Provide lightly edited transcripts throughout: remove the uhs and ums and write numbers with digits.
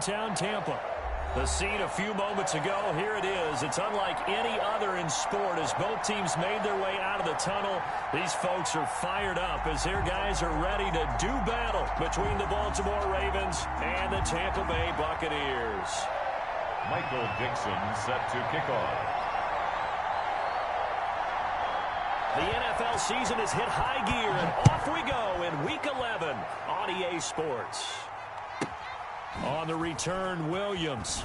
downtown Tampa. The scene a few moments ago, here it is. It's unlike any other in sport as both teams made their way out of the tunnel. These folks are fired up as their guys are ready to do battle between the Baltimore Ravens and the Tampa Bay Buccaneers. Michael Dixon set to kick off. The NFL season has hit high gear, and off we go in Week 11 on EA Sports. On the return, Williams.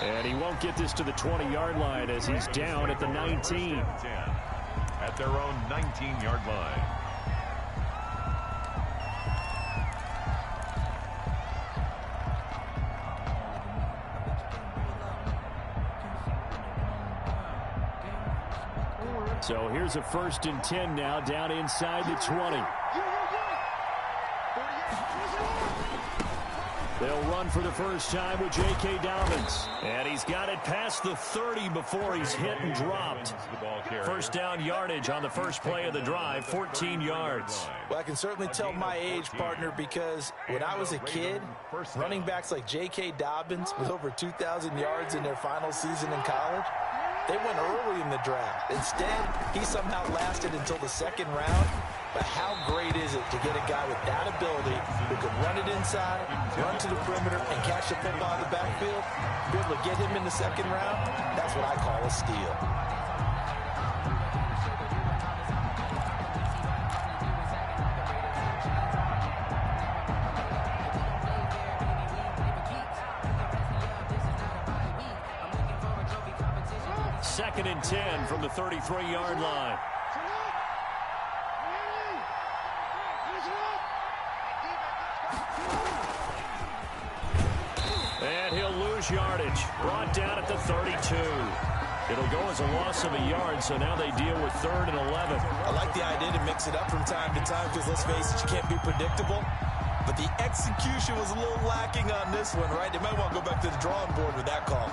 And he won't get this to the 20-yard line as he's down at the 19. At their own 19-yard line. So here's a 1st and 10 now, down inside the 20. They'll run for the first time with J.K. Dobbins. And he's got it past the 30 before he's hit and dropped. First down yardage on the first play of the drive, 14 yards. Well, I can certainly tell my age, partner, because when I was a kid, running backs like J.K. Dobbins with over 2,000 yards in their final season in college, they went early in the draft. Instead, he somehow lasted until the 2nd round. But how great is it to get a guy with that ability who can run it inside, run to the perimeter, and catch the football in the backfield? Be able to get him in the 2nd round? That's what I call a steal. Second and 10 from the 33-yard line. And he'll lose yardage. Brought down at the 32. It'll go as a loss of a yard, so now they deal with 3rd and 11. I like the idea to mix it up from time to time because, let's face it, you can't be predictable. But the execution was a little lacking on this one, right? They might want to go back to the drawing board with that call.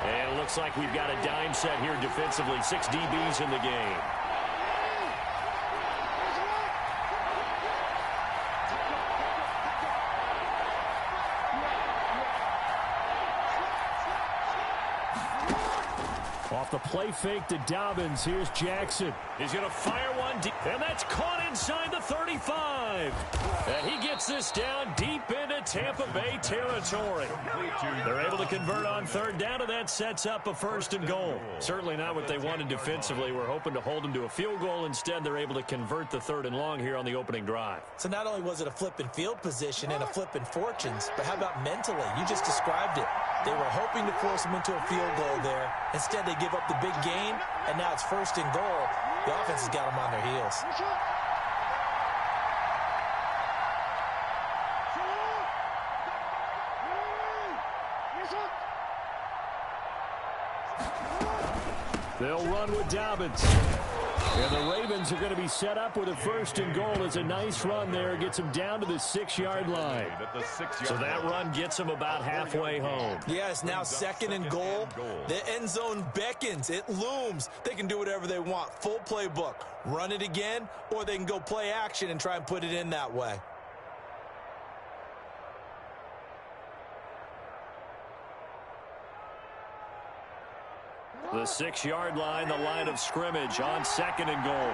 And it looks like we've got a dime set here defensively. 6 DBs in the game. Off the play fake to Dobbins. Here's Jackson. He's going to fire one deep, and that's caught inside the 35. And he gets this down deep into Tampa Bay territory. They're able to convert on 3rd down, and that sets up a 1st and goal. Certainly not what they wanted defensively. We're hoping to hold them to a field goal. Instead, they're able to convert the 3rd and long here on the opening drive. So not only was it a flipping field position and a flipping fortunes, but how about mentally? You just described it. They were hoping to force him into a field goal there. Instead, they give up the big gain, and now it's 1st and goal. The offense has got them on their heels. They'll run with Dobbins. And the Ravens are going to be set up with a 1st and goal. It's a nice run there. Gets them down to the 6-yard line. So that run gets them about halfway home. Yeah, it's now 2nd and goal. The end zone beckons. It looms. They can do whatever they want. Full playbook. Run it again, or they can go play action and try and put it in that way. The 6-yard line, the line of scrimmage on 2nd and goal.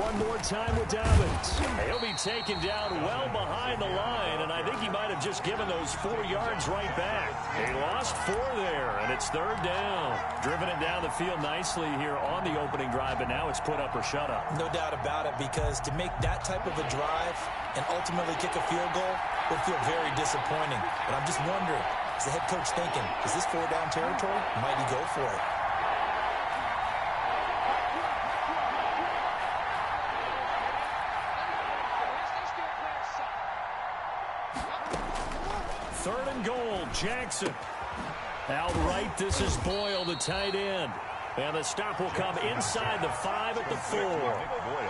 One more time with Dobbins. He'll be taken down well behind the line, and I think he might have just given those 4 yards right back. He lost 4 there, and it's 3rd down. Driven it down the field nicely here on the opening drive, but now it's put up or shut up. No doubt about it, because to make that type of a drive and ultimately kick a field goal would feel very disappointing. But I'm just wondering, is the head coach thinking, is this 4-down territory? Might he go for it? Third and goal, Jackson. Outright, this is Boyle, the tight end. And the stop will come inside the 5 at the 4.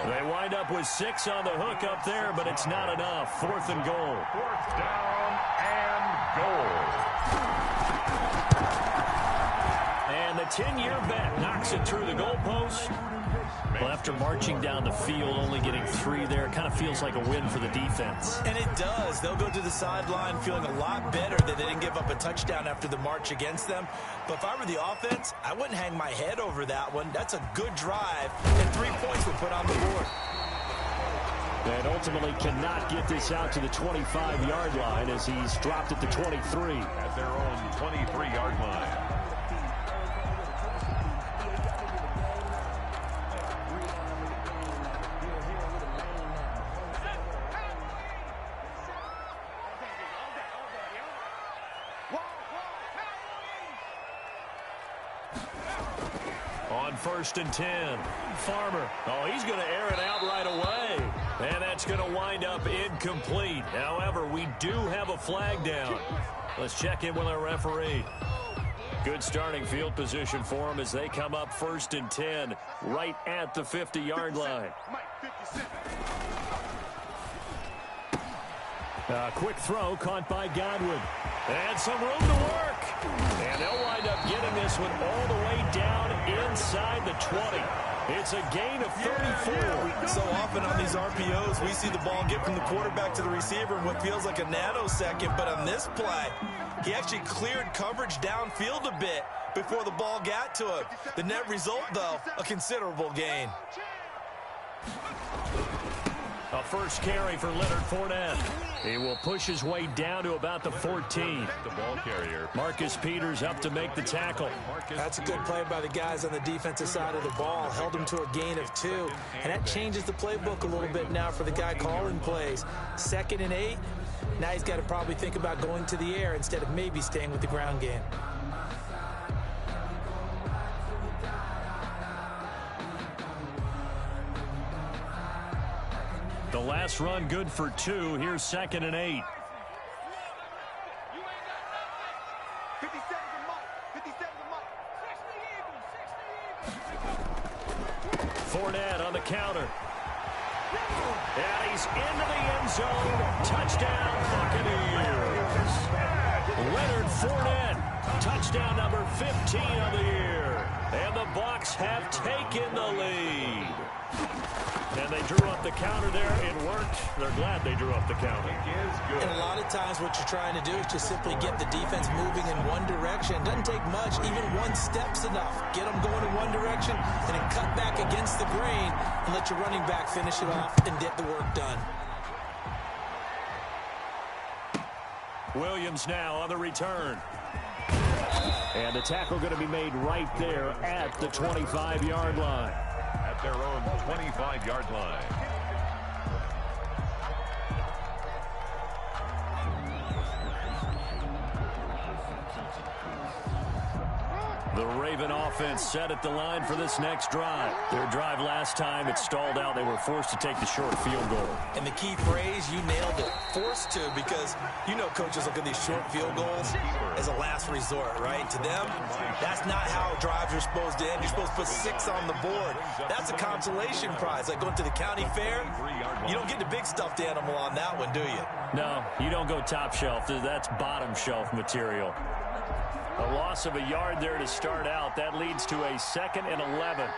They wind up with 6 on the hook up there, but it's not enough. 4th and goal. 4th down and goal. 10-year bet knocks it through the goalpost. Well, after marching down the field, only getting 3 there, it kind of feels like a win for the defense. And it does. They'll go to the sideline feeling a lot better that they didn't give up a touchdown after the march against them. But if I were the offense, I wouldn't hang my head over that one. That's a good drive, and 3 points were put on the board. And ultimately cannot get this out to the 25-yard line as he's dropped at the 23. At their own 23-yard line. On 1st and 10, Farmer. Oh, he's going to air it out right away. And that's going to wind up incomplete. However, we do have a flag down. Let's check in with our referee. Good starting field position for him as they come up 1st and 10 right at the 50-yard line. A quick throw caught by Godwin. And some room to work. And they'll wind up getting this one all the way down inside the 20. It's a gain of 34. So often on these RPOs, we see the ball get from the quarterback to the receiver in what feels like a nanosecond. But on this play, he actually cleared coverage downfield a bit before the ball got to him. The net result, though, a considerable gain. A first carry for Leonard Fournette. He will push his way down to about the 14. The ball carrier. Marcus Peters up to make the tackle. That's a good play by the guys on the defensive side of the ball. Held him to a gain of 2. And that changes the playbook a little bit now for the guy calling plays. 2nd and 8. Now he's got to probably think about going to the air instead of maybe staying with the ground game. The last run good for 2. Here's 2nd and 8. Fournette on the counter. And he's into the end zone. Touchdown, Buccaneers. Leonard Fournette, touchdown number 15 of the year. And the Bucs have taken the lead. And they drew up the counter there. It worked. They're glad they drew up the counter. And a lot of times what you're trying to do is just simply get the defense moving in one direction. Doesn't take much. Even one step's enough. Get them going in one direction and then cut back against the grain and let your running back finish it off and get the work done. Williams now on the return. And the tackle going to be made right there at the 25-yard line. At their own 25-yard line. The Raven offense set at the line for this next drive. Their drive last time, it stalled out. They were forced to take the short field goal. And the key phrase, you nailed it. Forced to, because you know coaches look at these short field goals as a last resort, right? To them, that's not how drives are supposed to end. You're supposed to put 6 on the board. That's a consolation prize. Like going to the county fair, you don't get the big stuffed animal on that one, do you? No, you don't go top shelf. That's bottom shelf material. A loss of a yard there to start out. That leads to a 2nd and 11.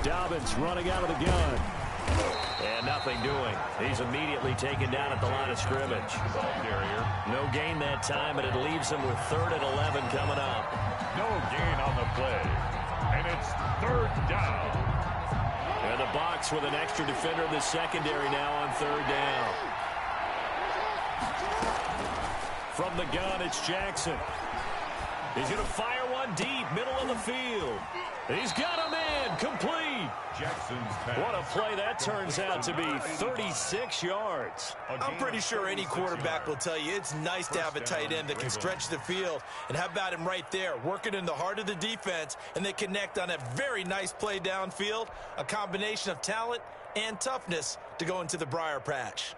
Dobbins running out of the gun. And nothing doing. He's immediately taken down at the line of scrimmage. Ball carrier. No gain that time, and it leaves him with 3rd and 11 coming up. No gain on the play. And it's 3rd down. And the box with an extra defender in the secondary now on 3rd down. From the gun, it's Jackson. He's going to fire one deep, middle of the field. He's got him in, complete. Jackson's pass. What a play that turns out to be, 36 yards. I'm pretty sure any quarterback will tell you it's nice to have a tight end that can stretch the field. And how about him right there, working in the heart of the defense, and they connect on a very nice play downfield, a combination of talent and toughness to go into the briar patch.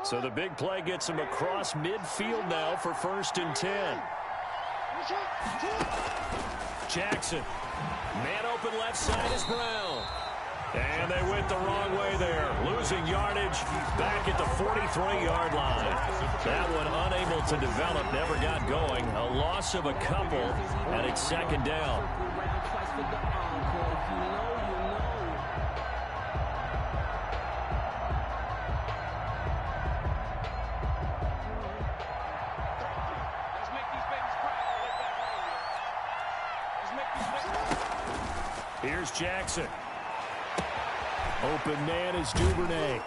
So the big play gets him across midfield now for 1st and 10. Jackson. Man open left side is Brown. And they went the wrong way there. Losing losing yardage back at the 43-yard line. That one unable to develop, never got going. A loss of a couple, and it's second down. Here's Jackson. Open man is Duvernay.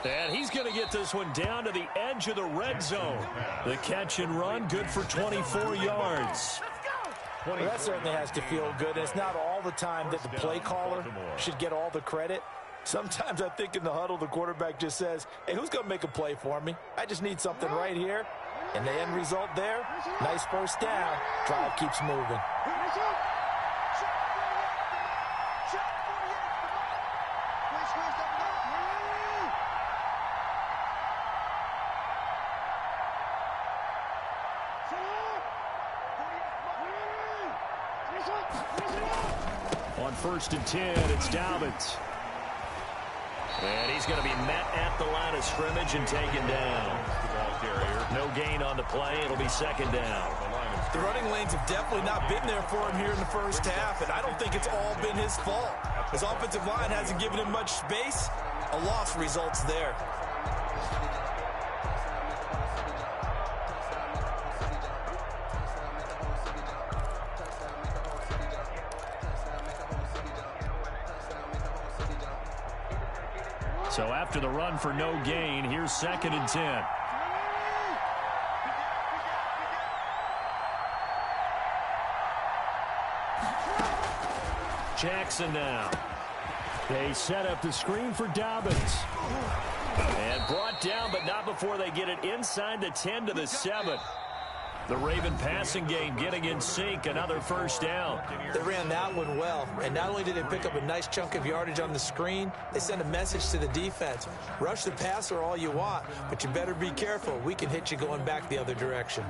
And he's going to get this one down to the edge of the red zone. The catch and run, good for 24 yards. Well, that certainly has to feel good. It's not all the time that the play caller should get all the credit. Sometimes I think in the huddle, the quarterback just says, hey, who's going to make a play for me? I just need something right here. And the end result there, nice first down. Drive keeps moving. On 1st and 10, it's Dobbins. And he's going to be met at the line of scrimmage and taken down. No gain on the play. It'll be second down. The running lanes have definitely not been there for him here in the first half, and I don't think it's all been his fault. His offensive line hasn't given him much space. A loss results there. So after the run for no gain, here's 2nd and 10. Jackson now. They set up the screen for Dobbins. And brought down, but not before they get it inside the 10 to the 7. The Raven passing game getting in sync, another first down. They ran that one well, and not only did they pick up a nice chunk of yardage on the screen, they sent a message to the defense. Rush the passer all you want, but you better be careful. We can hit you going back the other direction.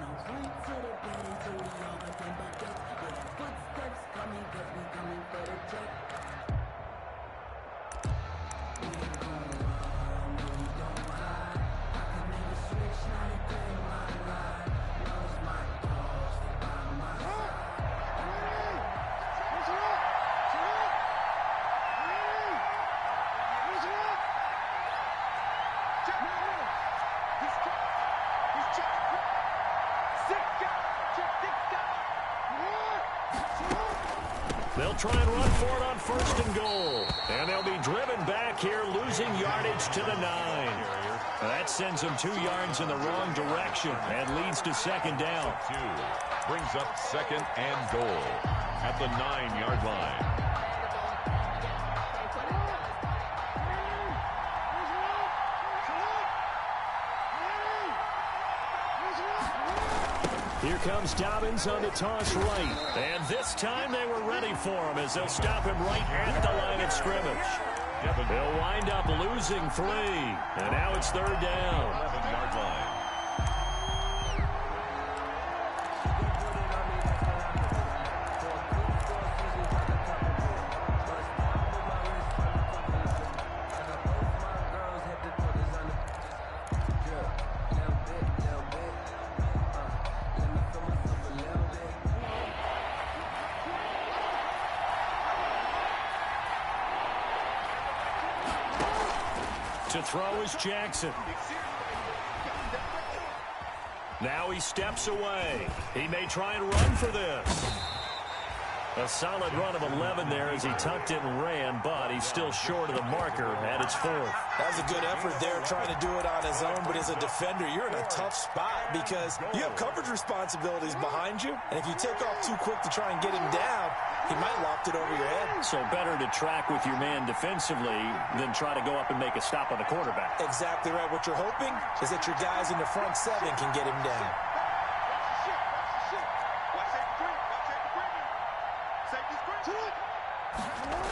They'll try and run for it on 1st and goal. And they'll be driven back here, losing yardage to the 9. That sends them 2 yards in the wrong direction and leads to second down. Brings up 2nd and goal at the 9-yard line. Here comes Dobbins on the toss right. And this time they were ready for him as they'll stop him right at the line of scrimmage. They'll wind up losing 3. And now it's 3rd down. 11-yard line. To throw is Jackson. Now he steps away. He may try and run for this. A solid run of 11 there as he tucked it and ran, but he's still short of the marker, and it's 4th. That was a good effort there trying to do it on his own, but as a defender, you're in a tough spot because you have coverage responsibilities behind you, and if you take off too quick to try and get him down, he might loft it over your head. So better to track with your man defensively than try to go up and make a stop on the quarterback. Exactly right. What you're hoping is that your guys in the front 7 can get him down.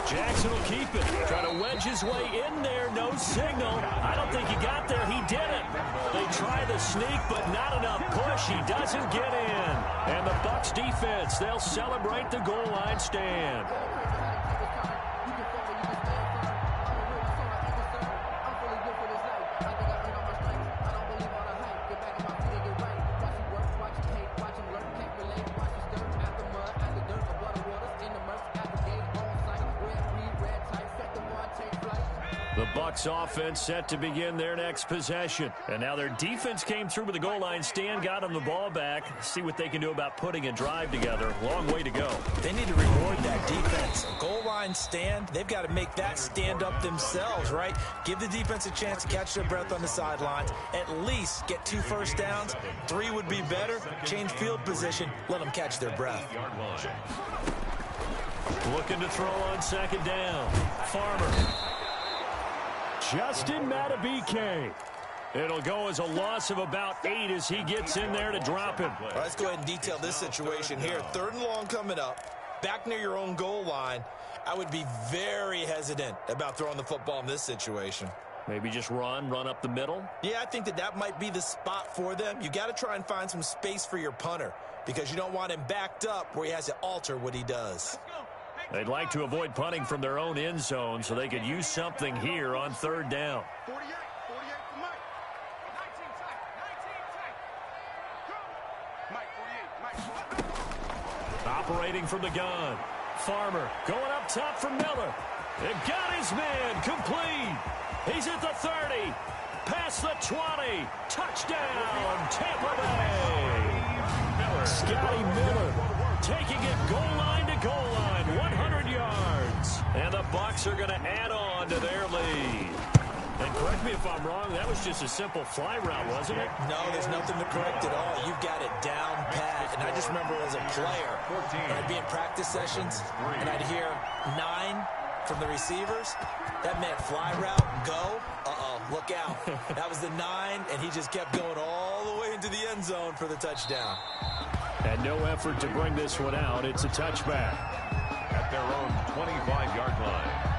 Jackson will keep it. Try to wedge his way in there. No signal. I don't think he got there. He didn't. They try the sneak, but not enough push. He doesn't get in. And the Bucs defense, they'll celebrate the goal line stand. The Bucs offense set to begin their next possession. And now their defense came through with the goal line stand, got them the ball back. See what they can do about putting a drive together. Long way to go. They need to reward that defense. A goal line stand, they've got to make that stand up themselves, right? Give the defense a chance to catch their breath on the sidelines. At least get 2 first downs. 3 would be better. Change field position. Let them catch their breath. Looking to throw on second down. Farmer. Justin Madubuike. It'll go as a loss of about 8 as he gets in there to drop him. All right, let's go ahead and detail this situation here. 3rd and long coming up. Back near your own goal line. I would be very hesitant about throwing the football in this situation. Maybe just run up the middle? Yeah, I think that might be the spot for them. You got to try and find some space for your punter because you don't want him backed up where he has to alter what he does. They'd like to avoid punting from their own end zone so they could use something here on 3rd down. Operating from the gun. Farmer going up top for Miller. It got his man complete. He's at the 30. Past the 20. Touchdown, Tampa Bay. Scotty Miller taking it goal line to goal line. 100 yards. And the Bucs are going to add on to their lead. And correct me if I'm wrong, that was just a simple fly route, wasn't it? No, there's nothing to correct at all. You've got it down pat. And I just remember as a player, when I'd be in practice sessions, and I'd hear 9 from the receivers. That meant fly route, go. Uh-oh, look out. That was the 9, and he just kept going all the way into the end zone for the touchdown. And no effort to bring this one out. It's a touchback. At their own 25-yard line.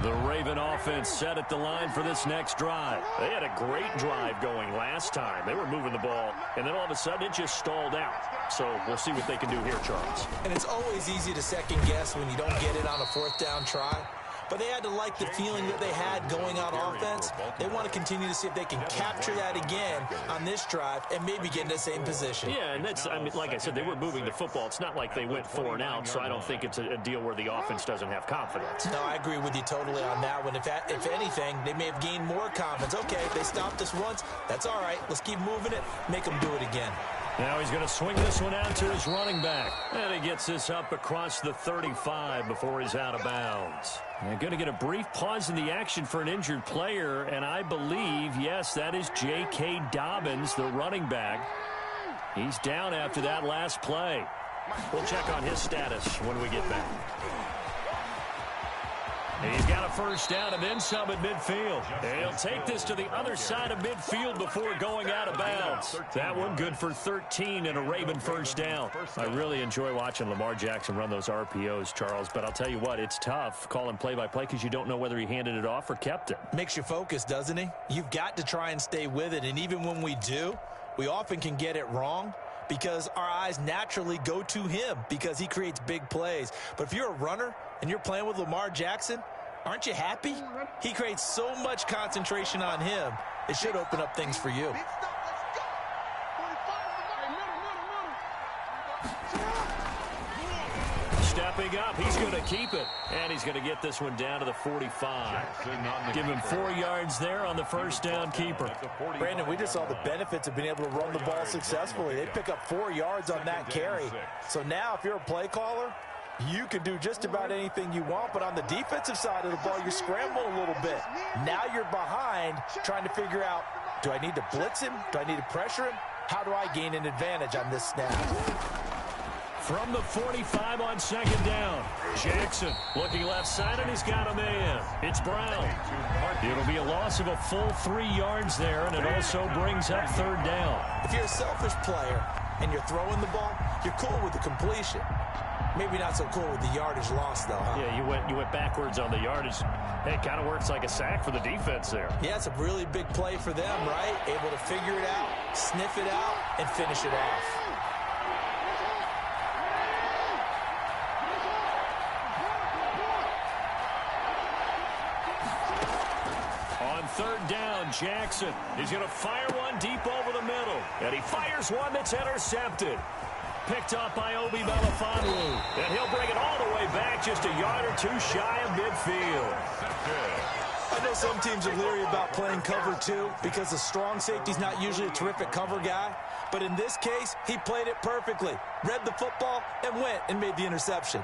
The Raven offense set at the line for this next drive. They had a great drive going last time. They were moving the ball, and then all of a sudden it just stalled out. So we'll see what they can do here, Charles. And it's always easy to second guess when you don't get it on a 4th down try. But they had to like the feeling that they had going on offense. They want to continue to see if they can capture that again on this drive and maybe get in the same position. Yeah, and that's, I mean, like I said, they were moving the football. It's not like they went 4 and out, so I don't think it's a deal where the offense doesn't have confidence. No, I agree with you totally on that one. If anything, they may have gained more confidence. Okay, they stopped us once. That's all right. Let's keep moving it. Make them do it again. Now he's going to swing this one out to his running back. And he gets this up across the 35 before he's out of bounds. They're going to get a brief pause in the action for an injured player, and I believe, yes, that is J.K. Dobbins, the running back. He's down after that last play. We'll check on his status when we get back. He's got a first down and then some at midfield. He'll take this to the other side of midfield before going out of bounds. That one good for 13 and a Raven first down. I really enjoy watching Lamar Jackson run those RPOs, Charles, but I'll tell you what, it's tough calling play-by-play because you don't know whether he handed it off or kept it. Makes you focus, doesn't he? You've got to try and stay with it, and even when we do, we often can get it wrong because our eyes naturally go to him because he creates big plays. But if you're a runner and you're playing with Lamar Jackson, aren't you happy? He creates so much concentration on him. It should open up things for you. Stepping up, he's going to keep it. And he's going to get this one down to the 45. Give him 4 yards there on the first down keeper. Brandon, we just saw the benefits of being able to run the ball successfully. They pick up 4 yards on that carry. So now if you're a play caller, you can do just about anything you want, but on the defensive side of the ball, you're scrambling a little bit. Now you're behind trying to figure out, do I need to blitz him? Do I need to pressure him? How do I gain an advantage on this snap? From the 45 on second down, Jackson looking left side, and he's got a man. It's Brown. It'll be a loss of a full 3 yards there, and it also brings up third down. If you're a selfish player and you're throwing the ball, you're cool with the completion. Maybe not so cool with the yardage loss, though, huh? Yeah, you went backwards on the yardage. Hey, it kind of works like a sack for the defense there. Yeah, it's a really big play for them, right? Able to figure it out, sniff it out, and finish it off. third down. Jackson is going to fire one deep over the middle. And he fires one that's intercepted. Picked up by Obi Melifonwu. And he'll bring it all the way back just a yard or two shy of midfield. I know some teams are leery about playing cover 2 because the strong safety's not usually a terrific cover guy. But in this case, he played it perfectly. Read the football and went and made the interception.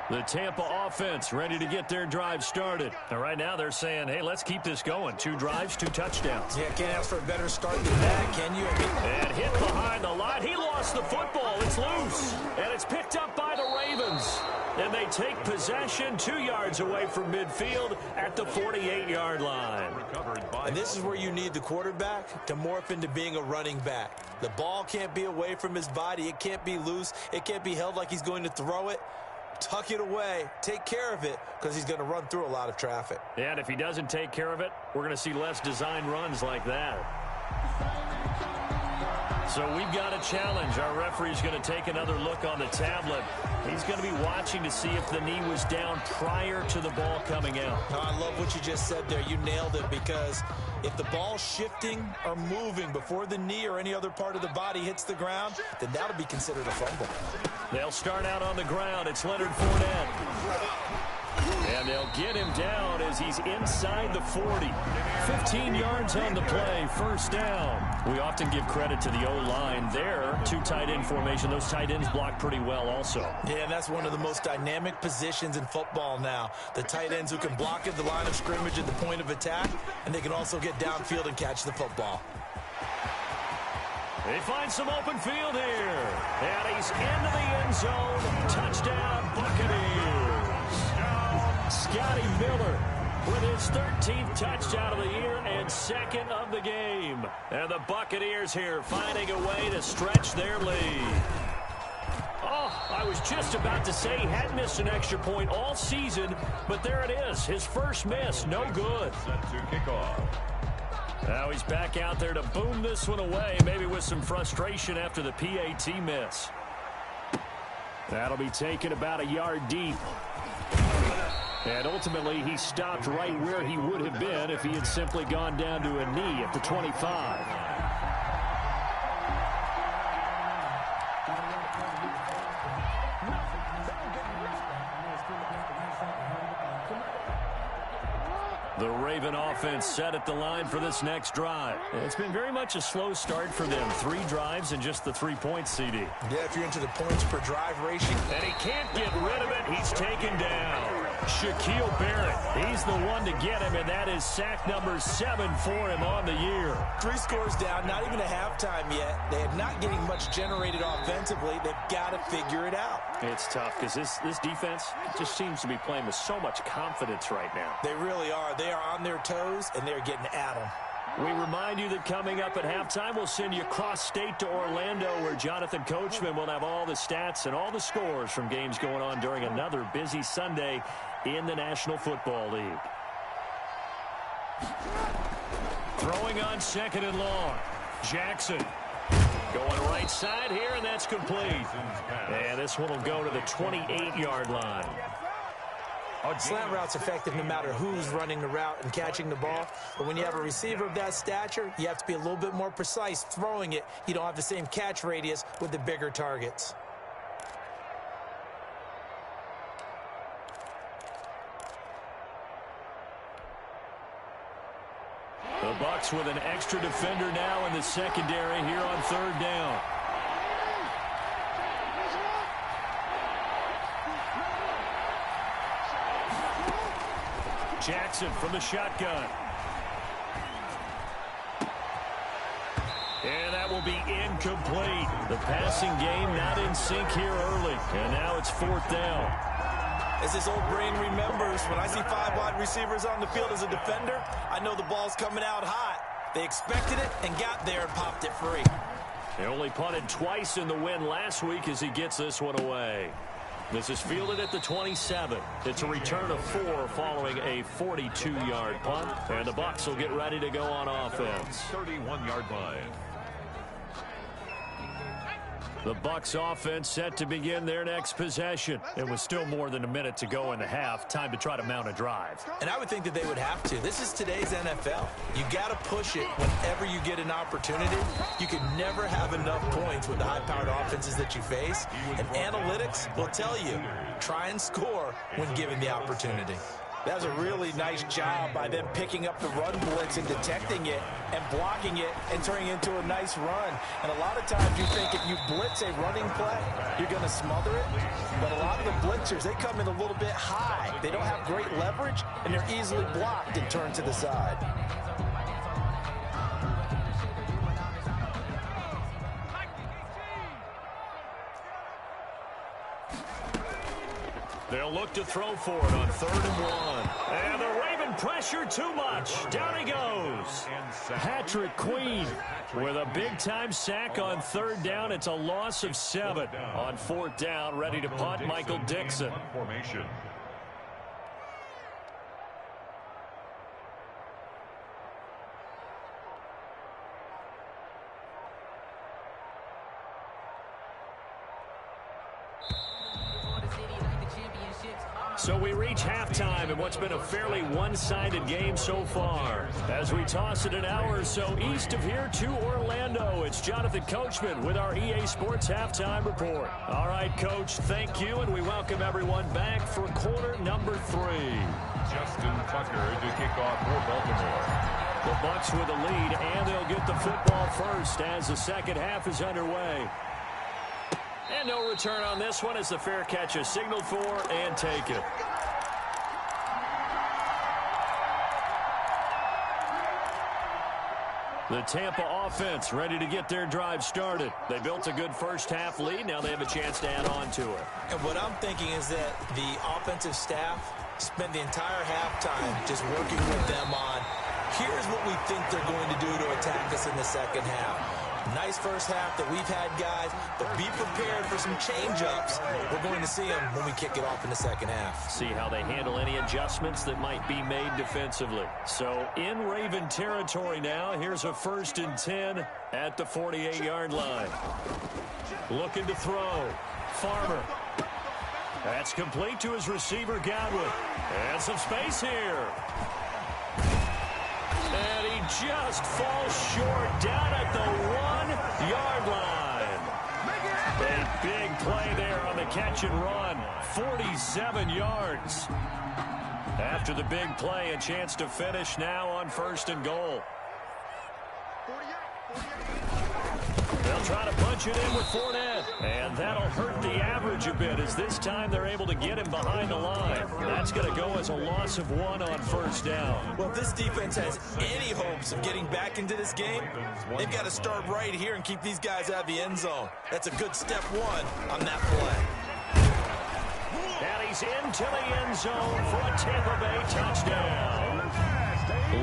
The Tampa offense ready to get their drive started. And right now they're saying, hey, let's keep this going. 2 drives, 2 touchdowns. Yeah, can't ask for a better start than that, can you? And hit behind the line. He lost the football. It's loose. And it's picked up by the Ravens. And they take possession 2 yards away from midfield at the 48-yard line. And this is where you need the quarterback to morph into being a running back. The ball can't be away from his body. It can't be loose. It can't be held like he's going to throw it. Tuck it away. Take care of it because he's going to run through a lot of traffic. Yeah, and if he doesn't take care of it, we're going to see less design runs like that. So we've got a challenge. Our referee's going to take another look on the tablet. He's going to be watching to see if the knee was down prior to the ball coming out. Oh, I love what you just said there. You nailed it, because if the ball's shifting or moving before the knee or any other part of the body hits the ground, then that'll be considered a fumble. They'll start out on the ground. It's Leonard Fournette. And they'll get him down as he's inside the 40. 15 yards on the play, first down. We often give credit to the O-line there. 2 tight end formation. Those tight ends block pretty well also. Yeah, that's one of the most dynamic positions in football now. The tight ends who can block at the line of scrimmage at the point of attack, and they can also get downfield and catch the football. They find some open field here. And he's into the end zone. Touchdown, Buccaneers. Scotty Miller with his 13th touchdown of the year and 2nd of the game. And the Buccaneers here finding a way to stretch their lead. Oh, I was just about to say he hadn't missed an extra point all season, but there it is. His first miss, no good. Set to kick off. Now he's back out there to boom this one away, maybe with some frustration after the PAT miss. That'll be taken about a yard deep. And ultimately, he stopped right where he would have been if he had simply gone down to a knee at the 25. The Raven offense set at the line for this next drive. It's been very much a slow start for them. 3 drives and just the 3 points, CD. Yeah, if you're into the points per drive ratio. And he can't get rid of it. He's taken down. Shaquille Barrett, he's the one to get him, and that is sack number 7 for him on the year. 3 scores down, not even a halftime yet. They are not getting much generated offensively. They've got to figure it out. It's tough because this defense just seems to be playing with so much confidence right now. They really are. They are on their toes, and they're getting at them. We remind you that coming up at halftime, we'll send you across state to Orlando, where Jonathan Coachman will have all the stats and all the scores from games going on during another busy Sunday in the National Football League. Throwing on 2nd and long. Jackson going right side here, and that's complete. And this one will go to the 28-yard line. Slant route's effective no matter who's running the route and catching the ball. But when you have a receiver of that stature, you have to be a little bit more precise throwing it. You don't have the same catch radius with the bigger targets. The Bucs with an extra defender now in the secondary here on 3rd down. Jackson from the shotgun. And that will be incomplete. The passing game not in sync here early. And now it's 4th down. As this old brain remembers, when I see 5 wide receivers on the field as a defender, I know the ball's coming out hot. They expected it and got there and popped it free. He only punted twice in the win last week as he gets this one away. This is fielded at the 27. It's a return of 4 following a 42-yard punt. And the Bucs will get ready to go on offense. 31-yard line. The Bucs offense set to begin their next possession. It was still more than a minute to go in the half. Time to try to mount a drive. And I would think that they would have to. This is today's NFL. You got to push it whenever you get an opportunity. You can never have enough points with the high-powered offenses that you face. And analytics will tell you, try and score when given the opportunity. That was a really nice job by them picking up the run blitz and detecting it and blocking it and turning it into a nice run. And a lot of times you think if you blitz a running play, you're going to smother it. But a lot of the blitzers, they come in a little bit high. They don't have great leverage, and they're easily blocked and turned to the side. They'll look to throw for it on 3rd and 1. And the Raven pressure too much. Down he goes. Patrick Queen with a big-time sack on 3rd down. It's a loss of 7. On 4th down, ready to punt, Michael Dixon. Formation. So we reach halftime in what's been a fairly one-sided game so far. As we toss it an hour or so east of here to Orlando, it's Jonathan Coachman with our EA Sports Halftime Report. All right, Coach, thank you, and we welcome everyone back for quarter number 3. Justin Tucker to kick off for Baltimore. The Bucs with a lead, and they'll get the football first as the second half is underway. And no return on this one as the fair catch is signaled for and taken. The Tampa offense ready to get their drive started. They built a good first half lead. Now they have a chance to add on to it. And what I'm thinking is that the offensive staff spent the entire halftime just working with them on, here's what we think they're going to do to attack us in the second half. Nice first half that we've had, guys, but be prepared for some change-ups. We're going to see them when we kick it off in the second half. See how they handle any adjustments that might be made defensively. So in Raven territory now, here's a 1st and 10 at the 48-yard line. Looking to throw. Farmer. That's complete to his receiver, Godwin. And some space here. And he just falls short down at the 1-yard line. A big play there on the catch and run. 47 yards. After the big play, a chance to finish now on 1st and goal. They'll try to punch it in with Fournette. And that'll hurt the average a bit as this time they're able to get him behind the line. That's going to go as a loss of 1 on 1st down. Well, if this defense has any hopes of getting back into this game, they've got to start right here and keep these guys out of the end zone. That's a good step 1 on that play. And he's into the end zone for a Tampa Bay touchdown.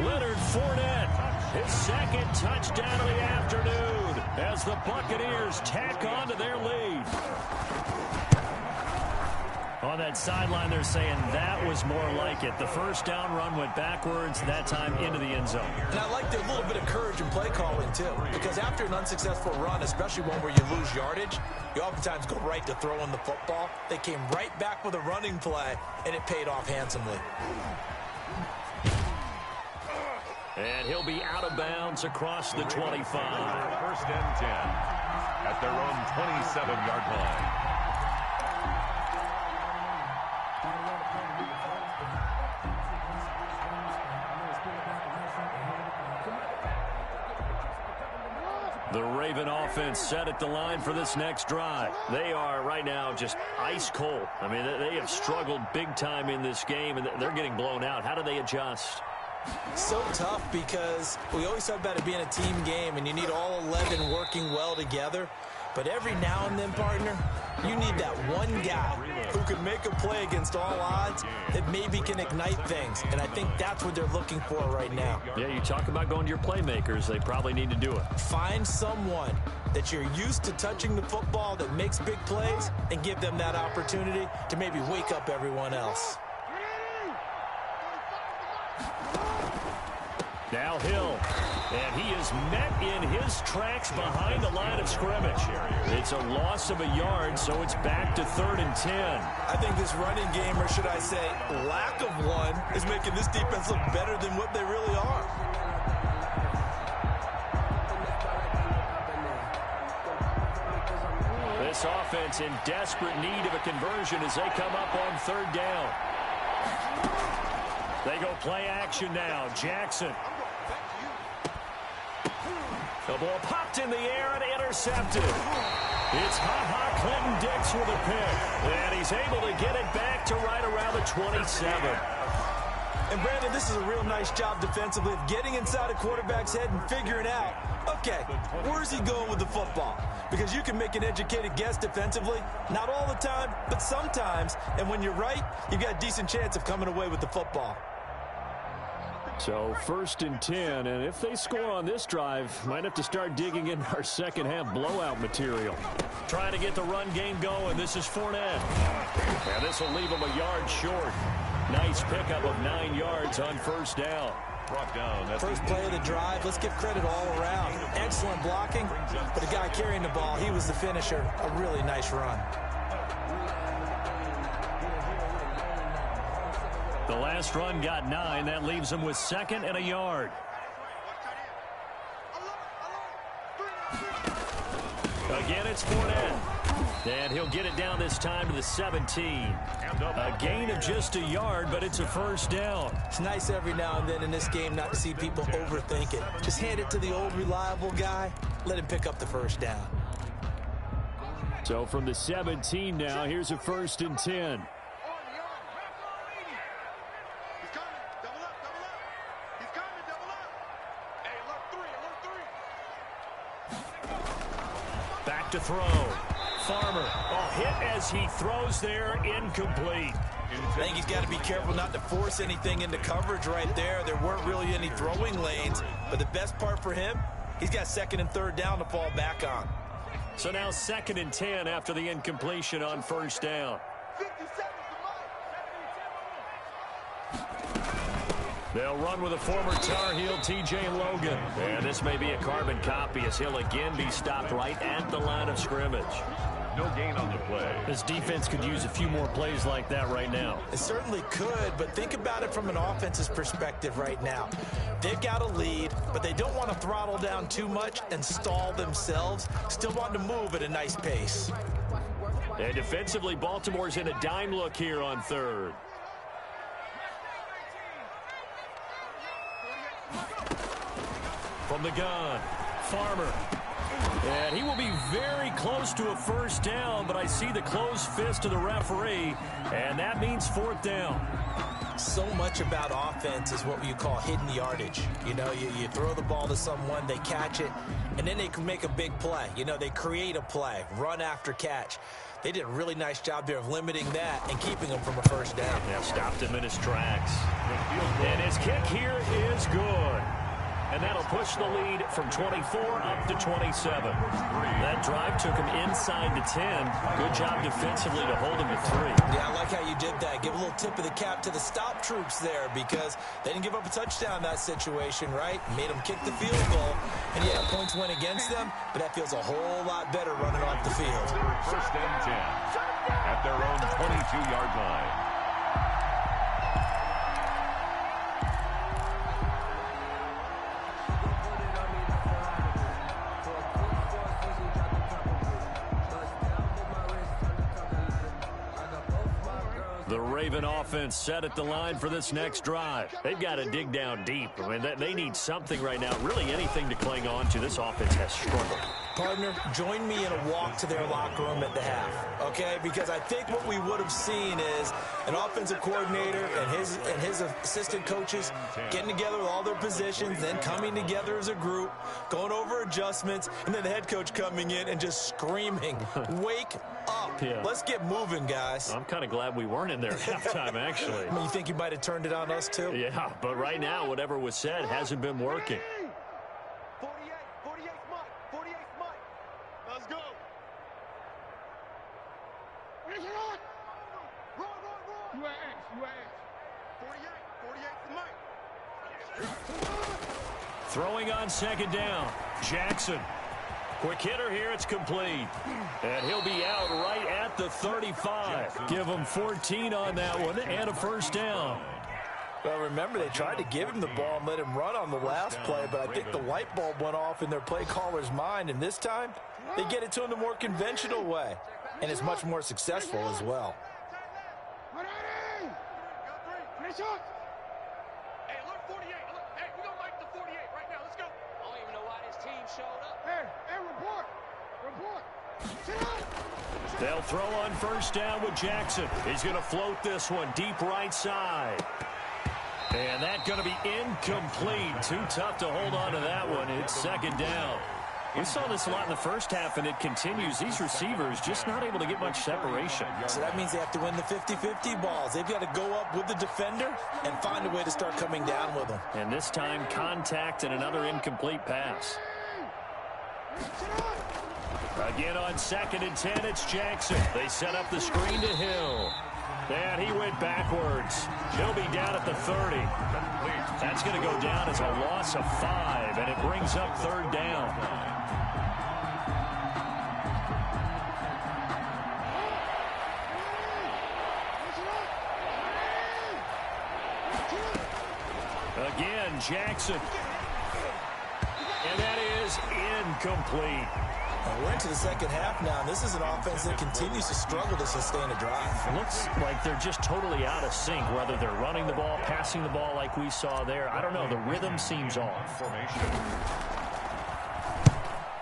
Leonard Fournette, his second touchdown of the afternoon as the Buccaneers tack on to their lead. On that sideline, they're saying that was more like it. The first down run went backwards, that time into the end zone. And I like a little bit of courage in play calling, too, because after an unsuccessful run, especially one where you lose yardage, you oftentimes go right to throwing the football. They came right back with a running play, and it paid off handsomely. And he'll be out of bounds across the 25. 1st and 10 at their own 27-yard line. The Raven offense set at the line for this next drive. They are right now just ice cold. I mean, they have struggled big time in this game, and they're getting blown out. How do they adjust? So tough because we always talk about it being a team game and you need all 11 working well together. But every now and then, partner, you need that one guy who can make a play against all odds that maybe can ignite things. And I think that's what they're looking for right now. Yeah, you talk about going to your playmakers. They probably need to do it. Find someone that you're used to touching the football that makes big plays and give them that opportunity to maybe wake up everyone else. Now Hill. And he is met in his tracks behind the line of scrimmage. It's a loss of a yard, so it's back to 3rd and 10. I think this running game, or should I say lack of one, is making this defense look better than what they really are. This offense in desperate need of a conversion as they come up on 3rd down. They go play action now. Jackson. The ball popped in the air and intercepted. It's Ha-Ha Clinton Dix with a pick. And he's able to get it back to right around the 27. And Brandon, this is a real nice job defensively of getting inside a quarterback's head and figuring out, okay, where's he going with the football? Because you can make an educated guess defensively, not all the time, but sometimes. And when you're right, you've got a decent chance of coming away with the football. So 1st and 10, and if they score on this drive, might have to start digging in our second half blowout material. Trying to get the run game going. This is Fournette. And this will leave him a yard short. Nice pickup of 9 yards on 1st down. Brought down. First play of the drive, let's give credit all around. Excellent blocking, but the guy carrying the ball, he was the finisher. A really nice run. The last run got 9. That leaves him with 2nd and a yard. Again, it's Fournette. And he'll get it down this time to the 17. A gain of just a yard, but it's a 1st down. It's nice every now and then in this game not to see people overthink it. Just hand it to the old reliable guy. Let him pick up the 1st down. So from the 17 now, here's a 1st and 10. Back to throw. Farmer, hit as he throws there, incomplete. I think he's got to be careful not to force anything into coverage right there. There weren't really any throwing lanes, but the best part for him, he's got 2nd and 3rd down to fall back on. So now 2nd and 10 after the incompletion on 1st down. They'll run with a former Tar Heel, T.J. Logan. And this may be a carbon copy as he'll again be stopped right at the line of scrimmage. No gain on the play. This defense could use a few more plays like that right now. It certainly could, but think about it from an offense's perspective right now. They've got a lead, but they don't want to throttle down too much and stall themselves. Still want to move at a nice pace. And defensively, Baltimore's in a dime look here on 3rd. From the gun, Farmer. And he will be very close to a 1st down, but I see the closed fist of the referee, and that means 4th down. So much about offense is what you call hidden yardage. You know, you throw the ball to someone, they catch it, and then they can make a big play. You know, they create a play, run after catch. They did a really nice job there of limiting that and keeping him from a 1st down. Yeah, stopped him in his tracks. And his kick here is good. And that'll push the lead from 24 up to 27. That drive took him inside the 10. Good job defensively to hold him to 3. Yeah, I like how you did that. Give a little tip of the cap to the stop troops there because they didn't give up a touchdown in that situation, right? Made them kick the field goal. And yeah, points went against them, but that feels a whole lot better running off the field. 1st and 10 at their own 22-yard line. The Raven offense set at the line for this next drive. They've got to dig down deep. I mean, they need something right now, really anything to cling on to. This offense has struggled. Partner, join me in a walk to their locker room at the half, okay? Because I think what we would have seen is an offensive coordinator and his assistant coaches getting together with all their positions, then coming together as a group, going over adjustments, and then the head coach coming in and just screaming, wake up. Yeah. Let's get moving, guys. I'm kind of glad we weren't in there at halftime, actually. You think you might have turned it on us, too? Yeah, but right now, whatever was said hasn't been working. 48 Mike. Let's go. Run. You asked. 48 Mike. Throwing on second down. Jackson. Quick hitter here. It's complete. And he'll be out right at the 35. Give him 14 on that one and a first down. Well, remember, they tried to give him the ball and let him run on the last play, but I think the light bulb went off in their play caller's mind, and this time they get it to him the more conventional way, and it's much more successful as well. Hey, alert 48. Hey, we're going to make the 48 right now. Let's go. I don't even know why this team showed up. Hey, report. Sit down. They'll throw on first down with Jackson. He's going to float this one deep right side. And that's going to be incomplete. Too tough to hold on to that one. It's second down. We saw this a lot in the first half, and it continues. These receivers just not able to get much separation. So that means they have to win the 50-50 balls. They've got to go up with the defender and find a way to start coming down with them. And this time, contact and another incomplete pass. Again on 2nd and 10, it's Jackson. They set up the screen to Hill. And he went backwards. He'll be down at the 30. That's going to go down as a loss of 5, and it brings up third down. Again, Jackson. And that is incomplete. We're into the second half now, and this is an offense that continues to struggle to sustain a drive. It looks like they're just totally out of sync, whether they're running the ball, passing the ball like we saw there. I don't know. The rhythm seems off.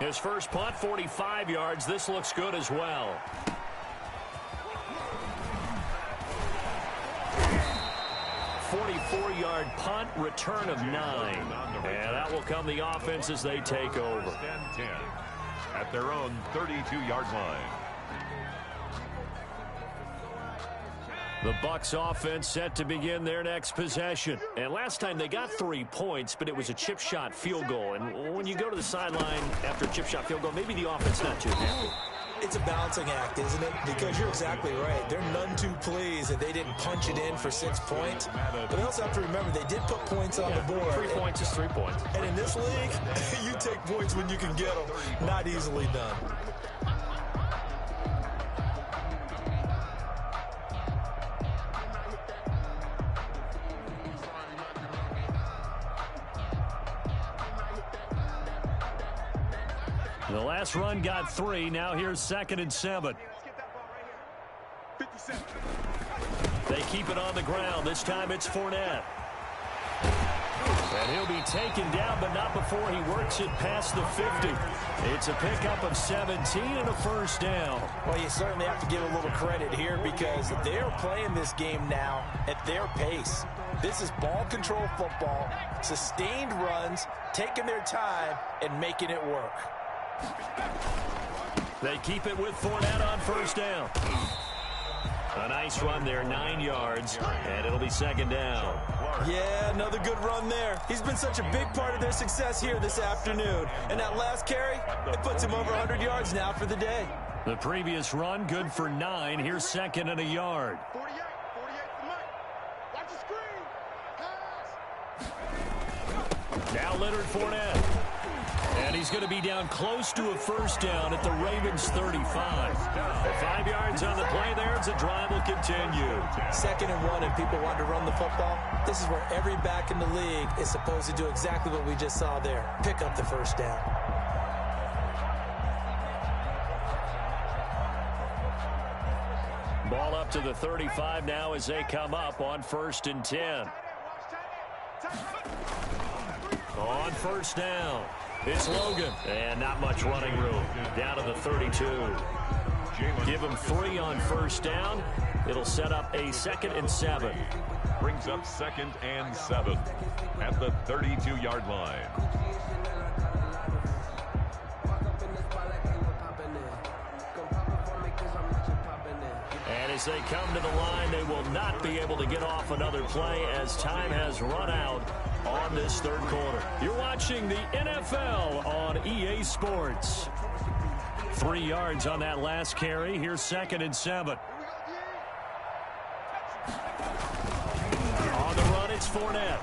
His first punt, 45 yards. This looks good as well. A 44-yard punt, return of 9. And that will come the offense as they take over. At their own 32-yard line. The Bucs offense set to begin their next possession. And last time they got 3 points, but it was a chip shot field goal. And when you go to the sideline after a chip shot field goal, maybe the offense not too happy. It's a balancing act, isn't it? Because you're exactly right. They're none too pleased that they didn't punch it in for 6 points. But they also have to remember they did put points on the board. 3 points is 3 points. And in this league, you take points when you can get them. Not easily done. The last run got 3. Now here's 2nd and 7. They keep it on the ground. This time it's Fournette. And he'll be taken down, but not before he works it past the 50. It's a pickup of 17 and a first down. Well, you certainly have to give a little credit here because they're playing this game now at their pace. This is ball control football, sustained runs, taking their time, and making it work. They keep it with Fournette on first down. A nice run there, 9 yards, and it'll be second down. Yeah, another good run there. He's been such a big part of their success here this afternoon. And that last carry, it puts him over 100 yards now for the day. The previous run, good for 9. Here's 2nd and a yard. 48 for Mike. Watch the screen. Pass. Now Leonard Fournette. And he's going to be down close to a first down at the Ravens' 35. 5 yards on the play there as the drive will continue. 2nd and 1 and people want to run the football. This is where every back in the league is supposed to do exactly what we just saw there. Pick up the first down. Ball up to the 35 now as they come up on 1st and 10. On first down. It's Logan, and not much running room. Down to the 32. Give him 3 on first down. It'll set up a 2nd and 7. Brings up 2nd and 7 at the 32-yard line. And as they come to the line, they will not be able to get off another play as time has run out on this third quarter. You're watching the NFL on EA Sports. 3 yards on that last carry. Here's 2nd and 7. On the run, it's Fournette.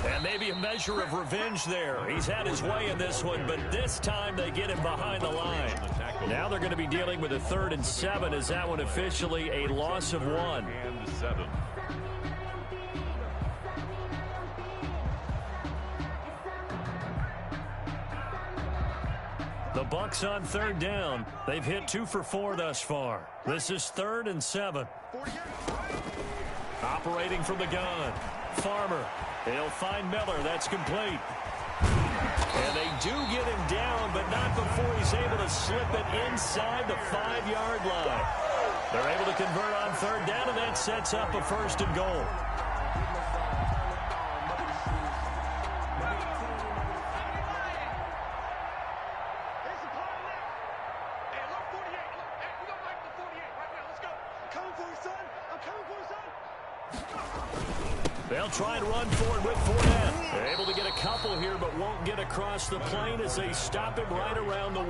And maybe a measure of revenge there. He's had his way in this one, but this time they get him behind the line. Now they're going to be dealing with a 3rd and 7 as that one officially a loss of 1. And 7. The Bucs on 3rd down. They've hit 2 for 4 thus far. This is 3rd and 7. Operating from the gun. Farmer. He'll find Miller. That's complete. And they do get him down, but not before he's able to slip it inside the 5-yard line. They're able to convert on 3rd down, and that sets up a 1st and goal. They'll try and run forward with Fournette. They're able to get a couple here, but won't get across the plane as they stop him right around the 1.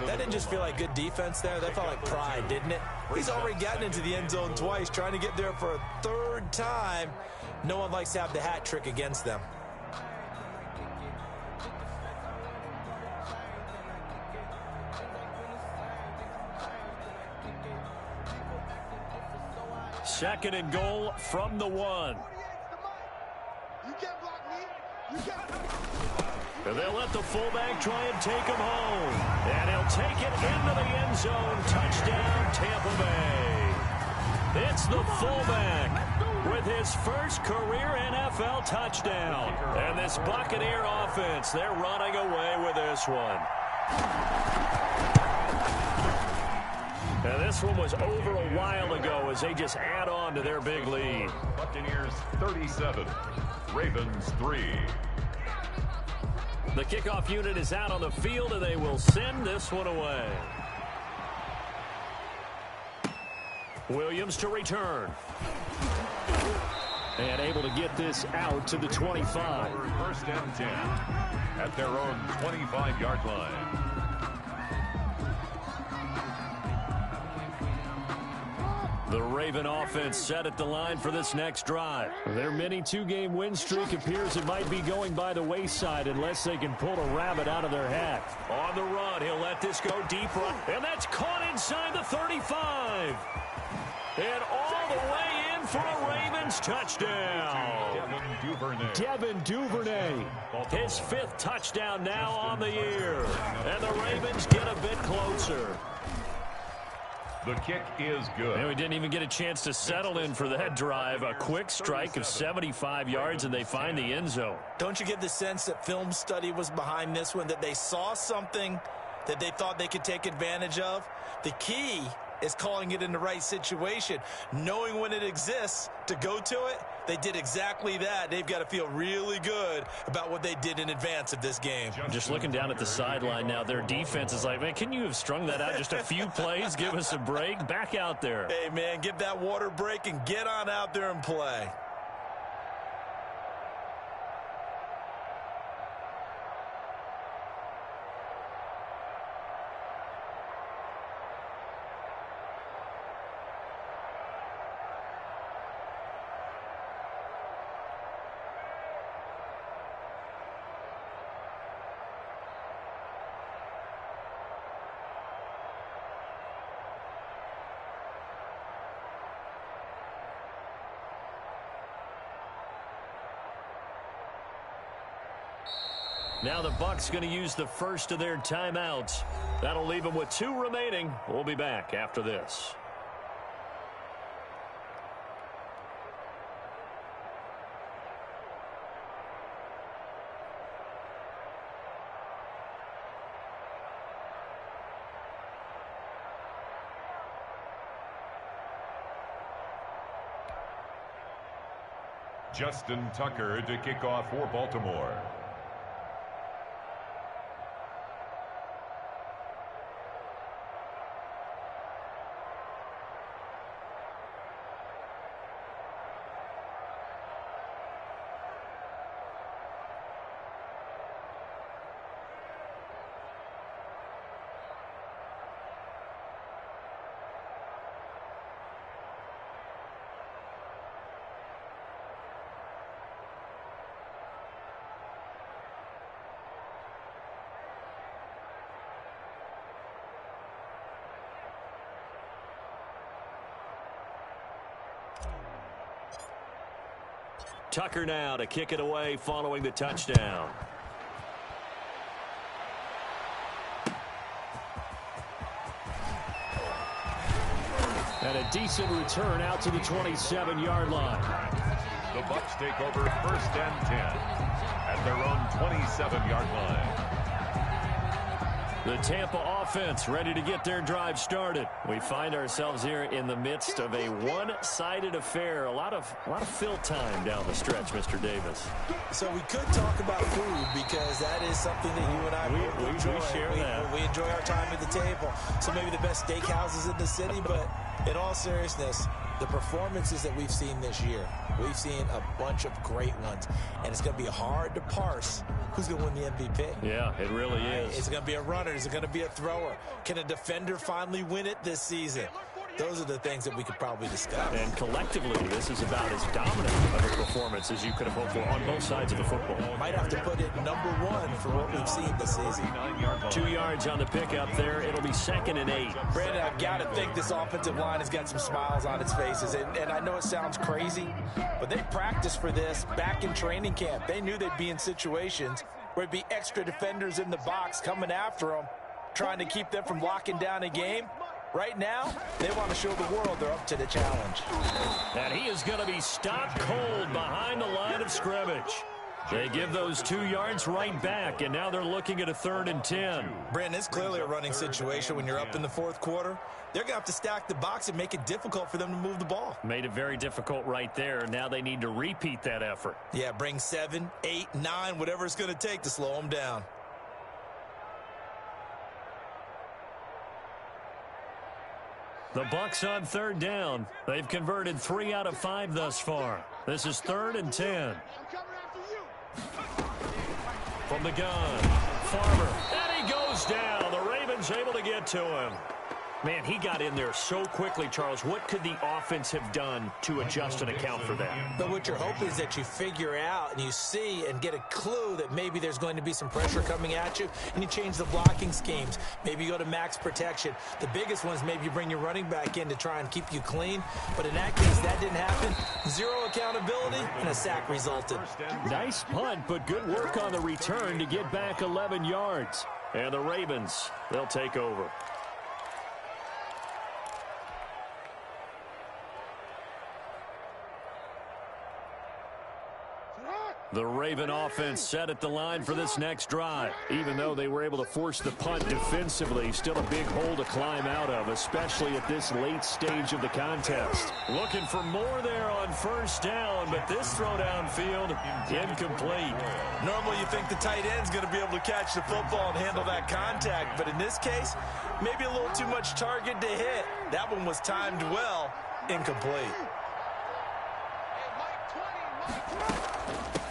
That didn't just feel like good defense there. That felt like pride, didn't it? He's already gotten into the end zone twice, trying to get there for a 3rd time. No one likes to have the hat trick against them. Second and goal from the 1. And they'll let the fullback try and take him home. And he'll take it into the end zone. Touchdown, Tampa Bay. It's the fullback with his first career NFL touchdown. And this Buccaneer offense, they're running away with this one. And this one was over a while ago as they just add on to their big lead. Buccaneers 37, Ravens 3. The kickoff unit is out on the field, and they will send this one away. Williams to return. And able to get this out to the 25. 1st and 10 at their own 25-yard line. The Raven offense set at the line for this next drive. Their mini 2-game win streak appears it might be going by the wayside unless they can pull a rabbit out of their hat. On the run, he'll let this go deep right. And that's caught inside the 35. And all the way in for a Ravens touchdown. Devin Duvernay. His 5th touchdown now on the year. And the Ravens get a bit closer. The kick is good. And we didn't even get a chance to settle in for that drive. A quick strike of 75 yards, and they find the end zone. Don't you get the sense that film study was behind this one, that they saw something that they thought they could take advantage of? The key is calling it in the right situation, knowing when it exists to go to it. They did exactly that. They've got to feel really good about what they did in advance of this game. Just looking down at the sideline now, their defense is like, man, can you have strung that out just a few plays? Give us a break. Back out there. Hey, man, give that water break and get on out there and play. Now the Bucs going to use the first of their timeouts. That'll leave them with 2 remaining. We'll be back after this. Justin Tucker to kick off for Baltimore. Tucker now to kick it away following the touchdown. And a decent return out to the 27-yard line. The Bucs take over 1st and 10 at their own 27-yard line. The Tampa offense ready to get their drive started. We find ourselves here in the midst of a one-sided affair. A lot of fill time down the stretch, Mr. Davis. So we could talk about food because that is something that you and I enjoy. We share that. We enjoy our time at the table. So maybe the best steakhouses in the city, but in all seriousness, the performances that we've seen this year, we've seen a bunch of great ones, and it's going to be hard to parse who's going to win the MVP. Yeah, it really is. Is it going to be a runner? Is it going to be a thrower? Can a defender finally win it this season? Those are the things that we could probably discuss. And collectively, this is about as dominant of a performance as you could have hoped for on both sides of the football. Might have to put it number one for what we've seen this season. 2 yards on the pickup there. It'll be 2nd and 8. Brandon, I've got to think this offensive line has got some smiles on its faces. And I know it sounds crazy, but they practiced for this back in training camp. They knew they'd be in situations where it'd be extra defenders in the box coming after them, trying to keep them from locking down a game. Right now, they want to show the world they're up to the challenge. And he is going to be stopped cold behind the line of scrimmage. They give those 2 yards right back, and now they're looking at a 3rd and 10. Brandon, it's clearly a running situation when you're up in the 4th quarter. They're going to have to stack the box and make it difficult for them to move the ball. Made it very difficult right there. Now they need to repeat that effort. Yeah, bring 7, 8, 9, whatever it's going to take to slow them down. The Bucs on 3rd down. They've converted 3 out of 5 thus far. This is 3rd and 10. From the gun, Farmer. And he goes down. The Ravens able to get to him. Man, he got in there so quickly, Charles. What could the offense have done to adjust and account for that? But what you're hoping is that you figure out and you see and get a clue that maybe there's going to be some pressure coming at you, and you change the blocking schemes. Maybe you go to max protection. The biggest one is maybe you bring your running back in to try and keep you clean. But in that case, that didn't happen. 0 accountability, and a sack resulted. Nice punt, but good work on the return to get back 11 yards. And the Ravens, they'll take over. The Raven offense set at the line for this next drive. Even though they were able to force the punt defensively, still a big hole to climb out of, especially at this late stage of the contest. Looking for more there on 1st down, but this throw downfield, incomplete. Normally you think the tight end's going to be able to catch the football and handle that contact, but in this case, maybe a little too much target to hit. That one was timed well, incomplete.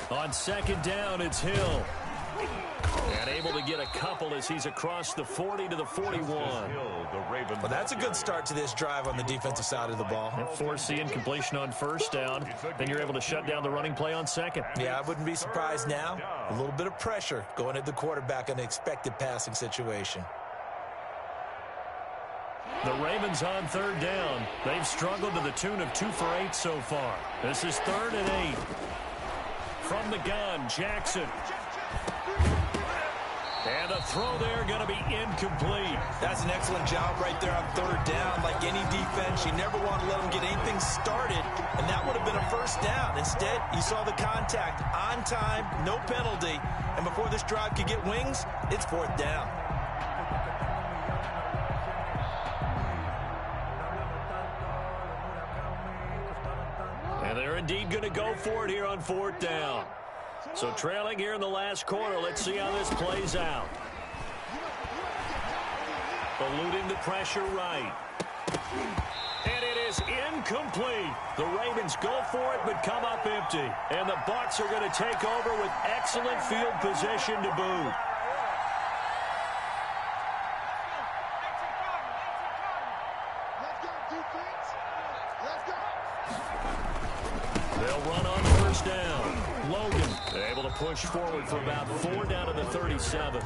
On 2nd down, it's Hill. And able to get a couple as he's across the 40 to the 41. Well, that's a good start to this drive on the defensive side of the ball. And force the incompletion on 1st down. Then you're able to shut down the running play on 2nd. Yeah, I wouldn't be surprised now. A little bit of pressure going at the quarterback in an expected passing situation. The Ravens on 3rd down. They've struggled to the tune of 2 for 8 so far. This is 3rd and 8. From the gun, Jackson. And a throw there going to be incomplete. That's an excellent job right there on 3rd down. Like any defense, you never want to let them get anything started, and that would have been a 1st down. Instead, you saw the contact on time, no penalty, and before this drive could get wings, it's 4th down. And they're indeed going to go for it here on 4th down. So trailing here in the last quarter, let's see how this plays out. Eluding the pressure right. And it is incomplete. The Ravens go for it but come up empty. And the Bucs are going to take over with excellent field position to boot. They'll run on 1st down. Logan able to push forward for about 4 down to the 37.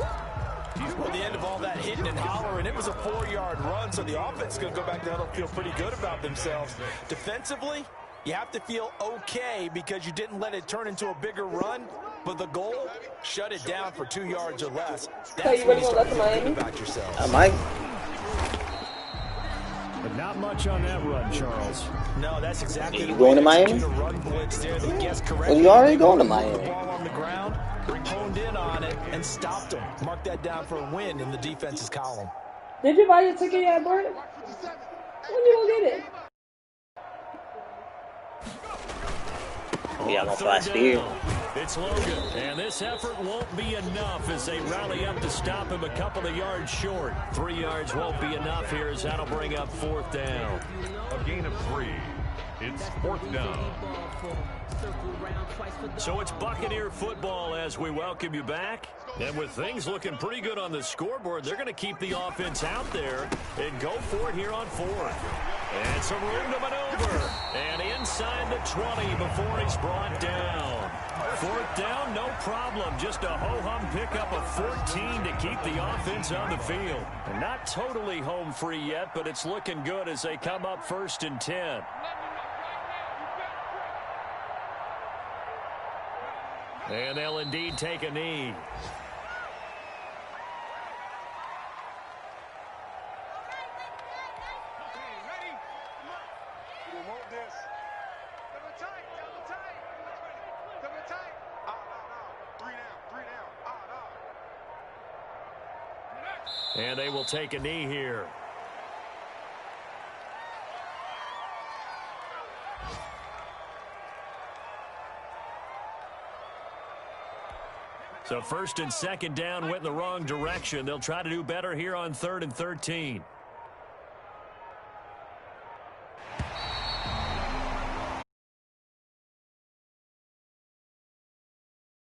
Well, the end of all that hitting and hollering, it was a 4-yard run, so the offense is going to go back down and feel pretty good about themselves. Defensively, You have to feel okay because you didn't let it turn into a bigger run, but the goal, shut it down for 2 yards or less. That's you when really you want start to to go to feel good Miami? about yourself. I might. But not much on that run, Charles. No, that's exactly Are you the going way to Miami? execute a run blitz there. They guessed Well, correctly. you already They going to put the Miami. ball on the ground, honed in on it, and stopped them. Mark that down for a win in the defense's column. Did you buy your ticket yet, Bert? When you gonna get it? Yeah, I'm on Third fast speed. down. It's Logan, and this effort won't be enough as they rally up to stop him a couple of yards short. 3 yards won't be enough here as that'll bring up fourth down. A gain of 3. It's fourth down. So it's Buccaneer football as we welcome you back. And with things looking pretty good on the scoreboard, they're going to keep the offense out there and go for it here on fourth. And some room to maneuver. And inside the 20 before he's brought down. Fourth down, no problem. Just a ho-hum pickup of 14 to keep the offense on the field. And not totally home free yet, but it's looking good as they come up 1st and 10. And they'll indeed take a knee. And they will take a knee here. So 1st and 2nd down went in the wrong direction. They'll try to do better here on 3rd and 13.